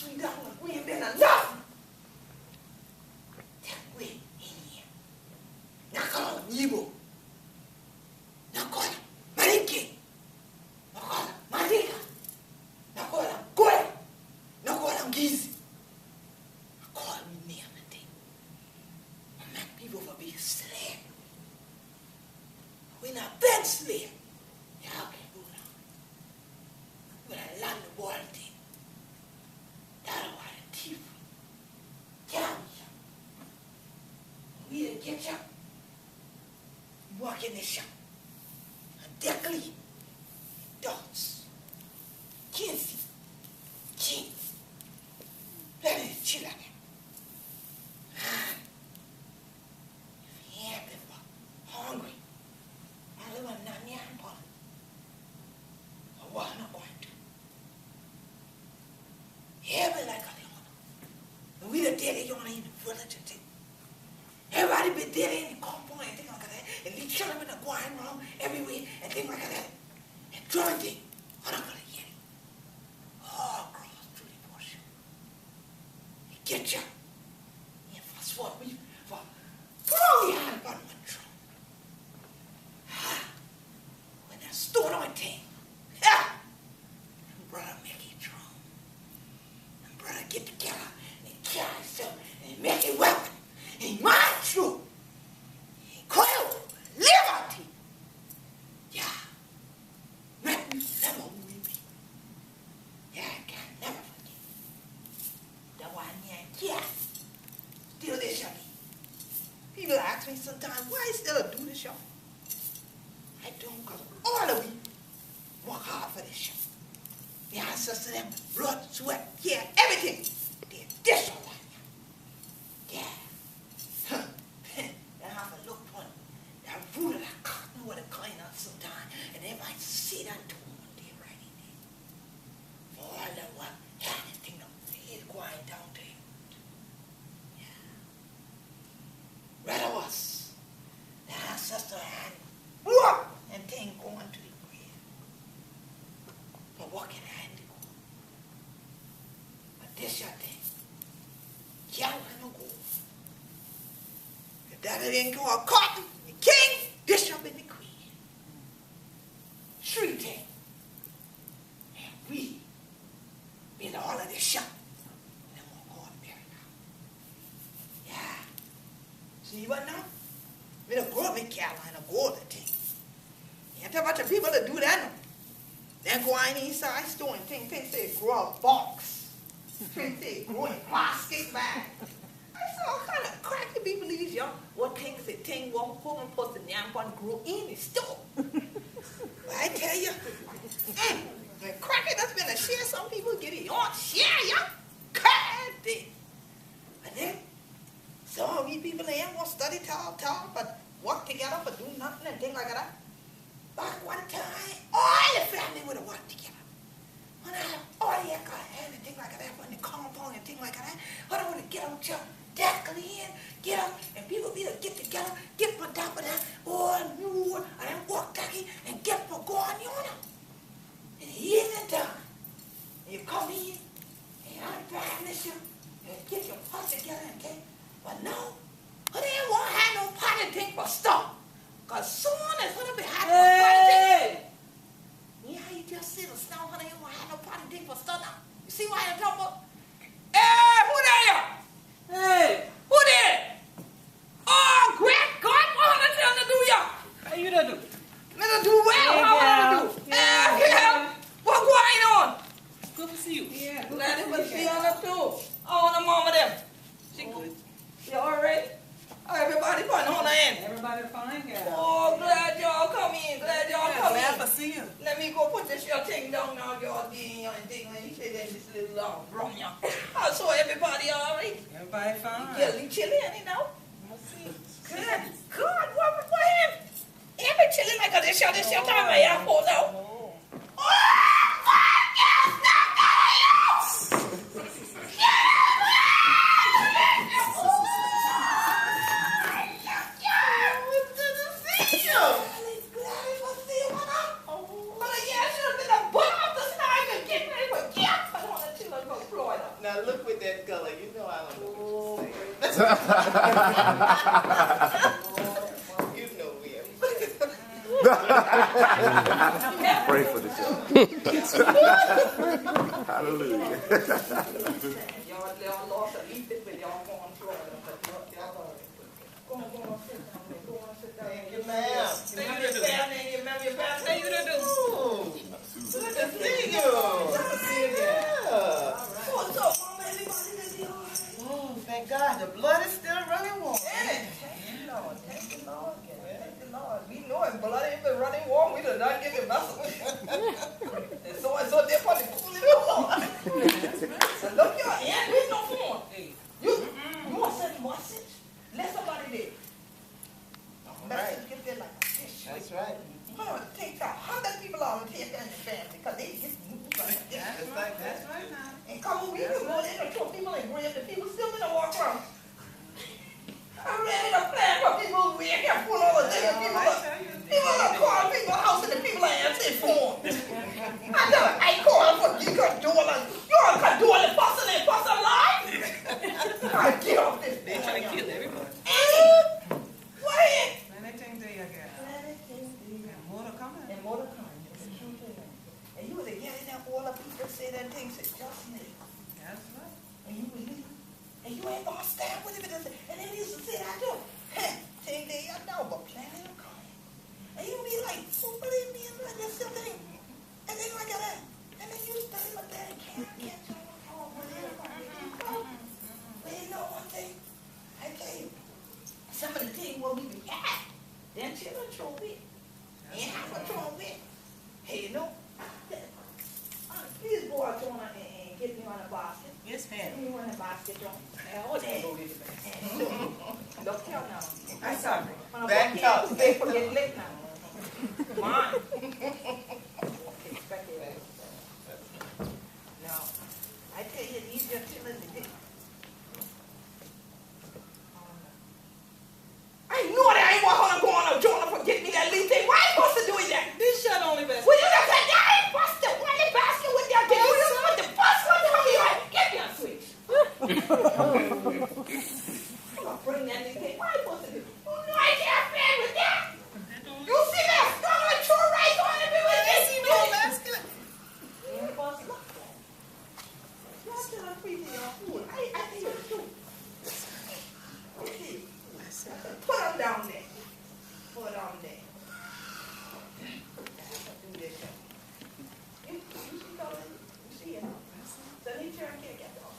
$3, we ain't been enough. That way in here. Nakala Nibo. Nakala Mariki. Nakala Marika. Nakala Goya. Nakala Gizi. Nakala me name the thing. I make people for being slave. We not been slave. Yeah, okay, go now. But I learned the world thing. That's why the thief. Yeah, we didn't get you. Walk in the shop. And Deckley, dogs, Kinsey, King. Let it chill on him. If he ain't been hungry, I live on that near him, or what I'm not going to. Heavy like a leon. And we the dead you want to even village and thing. Everybody been dead in the compound and things like that. And these children are going wrong everywhere and things like that. And drawing thing. I'm not going to get it. All across through the bush. And get you. And fast forward we for throw your hand upon one drum. When that stone on thing. And brother make it drum. And brother get together and carry himself and make it weapon. And march through. And coil liberty. Yeah. Make me never with me. Yeah, I can never forget. The one here, yeah. Still this show. People ask me sometimes, why I still do this show? I do because all of you work hard for this show. The ancestors them, blood, sweat, yeah, everything. They this show like that. Yeah. Then have a look on that root of that cotton with a clean out sometime, and they might see that too one day right in there. For all the one, anything is going down to him. Yeah. Rather was the ancestor hand whoop and thing going to the grave. But walking hand to go. But this your thing. Young and no go. That it ain't called cotton, the king, bishop, and the queen. Three things. And we been all of this shop. And then we'll go and marry now. Yeah. See what now? We don't grow up in Carolina, gold the thing. You ain't talk about the people that do that no. Then go on inside store and think they grow a box. Think they grow in plastic bag. All kind of cracky people these young. What things they think won't home and post the yam one grow in the store. But I tell you, the cracky that's been a share, some people get it on share, yeah. Crazy. But then some of these people they ain't gonna study talk, but work together but do nothing and things like that. Back one time, all the family would have worked together. When I have all the and things like that, when the compound and things like that, I don't want to get on each other. Deckly in, get up, and people be to get together, get on top of that, or new, and then walk tacky, and get for going on them. And he isn't done. And you come in, and I'm driving this shit, and get your pot together, okay? But no, they ain't want to have no potty thing for stuff. Because soon as when they have no potty thing, yeah, you just see the snow, honey, you want to have no potty thing for stuff now. You see why I'm talking about? Hey, who there? Hey, who there? Oh, great God, what am I to do ya? How you done do? Me to do well, how I do? Yeah, what going on? Good to see you. Yeah, glad it was see on up too. Oh, the mama them. She good. You alright? Oh, everybody fine on the end. Everybody fine, girl. Oh, glad y'all come in. Glad y'all come in. Glad to see you. Let me go put this your thing down now, y'all doing your thing. And you say that this little rum, y'all. Oh, so everybody alright? Everybody fine. You chilly, you know? We'll see. Good. Good. What him? He been chilling like this your time at airport now. Oh. No, Now look with that color. You know I don't know what you're saying. You know we are. Pray for the church. Hallelujah. Y'all lost at least this, but y'all go on Florida. Thank you, ma'am. Thank you, family. You remember your family? Thank you to do. Good to see you. Good to see you. Yeah. What's up, Mama? Everybody is here. Oh, thank God. The blood is still running warm. Thank you, Lord. Thank you, Lord. Thank you, Lord. We know if blood ain't been running warm, we do not get the vessel. And so therefore, they cool it off. And look, y'all, yeah, we no more. You want to send a message? Let somebody there. Message get there like a fish. That's right. Come on, take out 100 people on here in the family because they just move like that. That's right now. And come on, we can go there and throw people in grave. The people still gonna walk around. I'm ready to plan for people we ain't here for all the day. People are calling people house and the people are answering for them. I call for you can do all that. You all can do all the fussing and fussing live. I get off this. They trying to kill everybody. What? And more to come. It's a true thing. And you was getting up all the people say that thing said just me. That's right. And you ain't gonna stand with it. And then you used to say that too. Thing they know, but plenty of come. And you be like, oh, believe me, and like this thing. And then like that. And then you study like that and can't catch on the phone with everybody. But you know one thing? I tell you, some of the things where we be at, them children throw it. And I'm going to throw it. Hey, you know, please go out there and get me on a basket. Yes, ma'am. Get me on a basket, John. Oh, there you go, get it back. Don't tell now. I'm sorry. Back up. Stay for getting late now. Come on. Okay, back there. Now, I tell you, these young children, I know that I ain't want to go on a journal for get me that leaf thing. Why are you supposed to do that? This shut only basket. Well, you just said that I ain't supposed to run the basket with that thing. You just put the first one to me like, get me a switch. I'm going to bring that leaf thing. Why are you supposed to do it? Oh, no, I can't stand with that. You see that scarlet true right on to be with this? You know basket. You ain't supposed to look at it. Y'all still appreciate your food. I think it's true. Okay. Put them down there. Put them there. Do this. You see it? So he turned can't get off.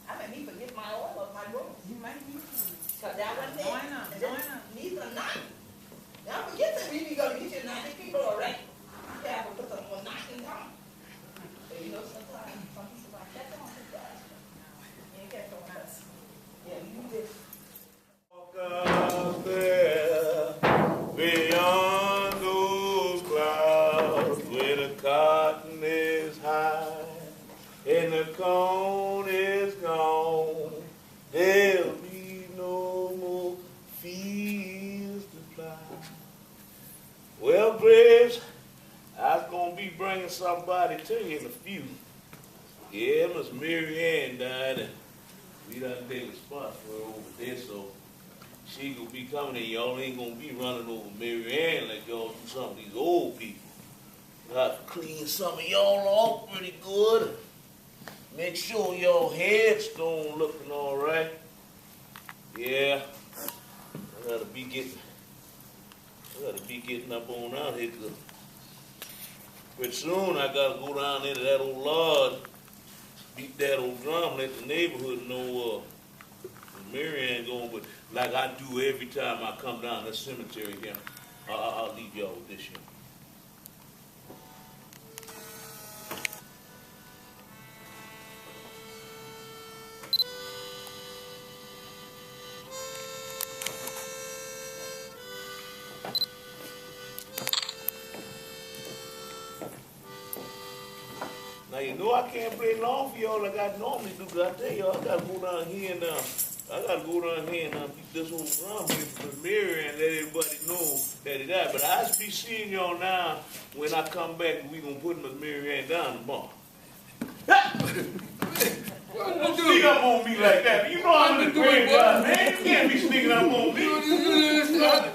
I made me forget my oil of my room. You might need to. Because that one there. Why not? Needs a knife. Now forget that we going to get you 90 people already. You have to put some more knocking down. So you know sometimes some people like catch on with that. You ain't catch on us. Yeah, you do this. Up there, beyond those clouds, where the cotton is high and the corn is gone, there'll be no more fields to plow. Well, Graves, I was going to be bringing somebody to you in a few. Yeah, Miss Mary Ann died, and we done take a spot for her over there, so she gonna be coming and y'all ain't gonna be running over Mary Ann like y'all do some of these old people. I have to clean some of y'all off pretty good. Make sure y'all headstone looking all right. Yeah, I gotta be getting up on out here, cause pretty soon I gotta go down into that old lodge, beat that old drum, let the neighborhood know Mary Ann going, but like I do every time I come down the cemetery here, I'll leave y'all with this here. Now you know I can't play long for y'all like I normally do, because I tell y'all I gotta go down here and beat this old drum here for Mary and let everybody know that he died. But I'll be seeing y'all now when I come back and we gonna put Miss Mary Ann down tomorrow. up on me like that. You know I'm in the graveyard, man. You can't be sneaking up on me. You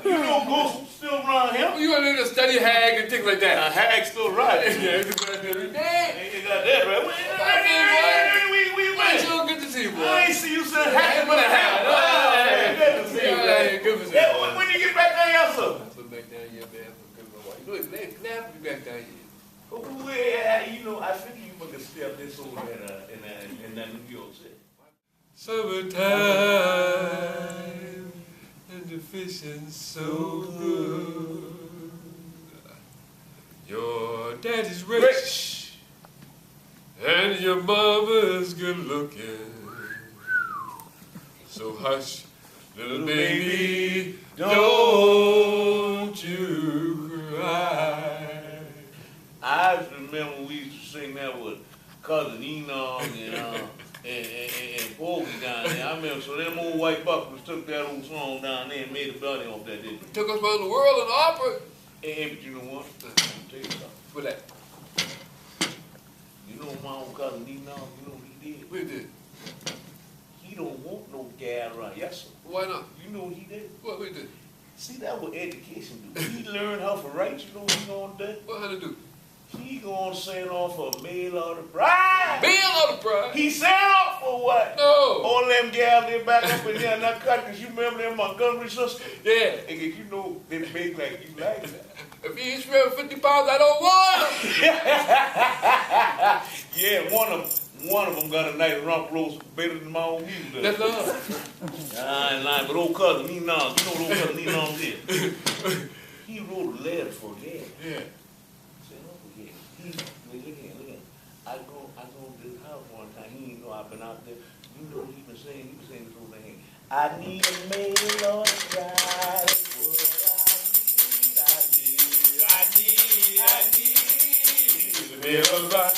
know ghosts still around here. You want to study hag and things like that. Hag still right. Yeah, you got that right. It's so good to see you, boy. I ain't see you since hag but a hag. Good to see you, man. Good to see you. Yeah, when you get back down here, sir? I put back down here, man. You know, it's glad to be back down here. Oh, yeah, you know, I think you must have stepped this over in that New York City. Summertime and the fishing's so good. Your daddy's rich and your mama's good looking. So hush, little baby, don't you cry. I remember we used to sing that with Cousin Enoch and Bogey down there. I remember, so them old white bucklers took that old song down there and made a bunny off that, didn't they? Took us around the world in opera. Hey, but you know what? I'm gonna tell you something. For that. You know my old cousin Enoch, you know what he did? We did. He don't want no gal around. Yes, sir. Why not? You know what he did? What we did? See, that what education do. He learned how to write. You know what he gonna do? What had to do? He gonna send off a mail order bride. Mail order bride? He sent off for what? No. All them gals, they back up in there and that cut, cause you remember them Montgomery sisters? Yeah. And you know, they make like you like that. If he ain't spending 50 pounds, I don't want him. Yeah, one of them got a nice rump roast better than my own music. That's love. I ain't lying, but old cousin Enoch, you know what old cousin Enoch did? He wrote a letter for gal. Yeah. Look at him. I go to his house one time. He didn't know I've been out there. You know he been saying this whole thing. I need a mail order bride. I need a mail order bride.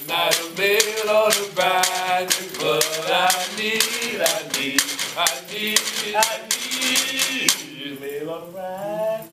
Not a mail or the bride, but I need a mail or the bride.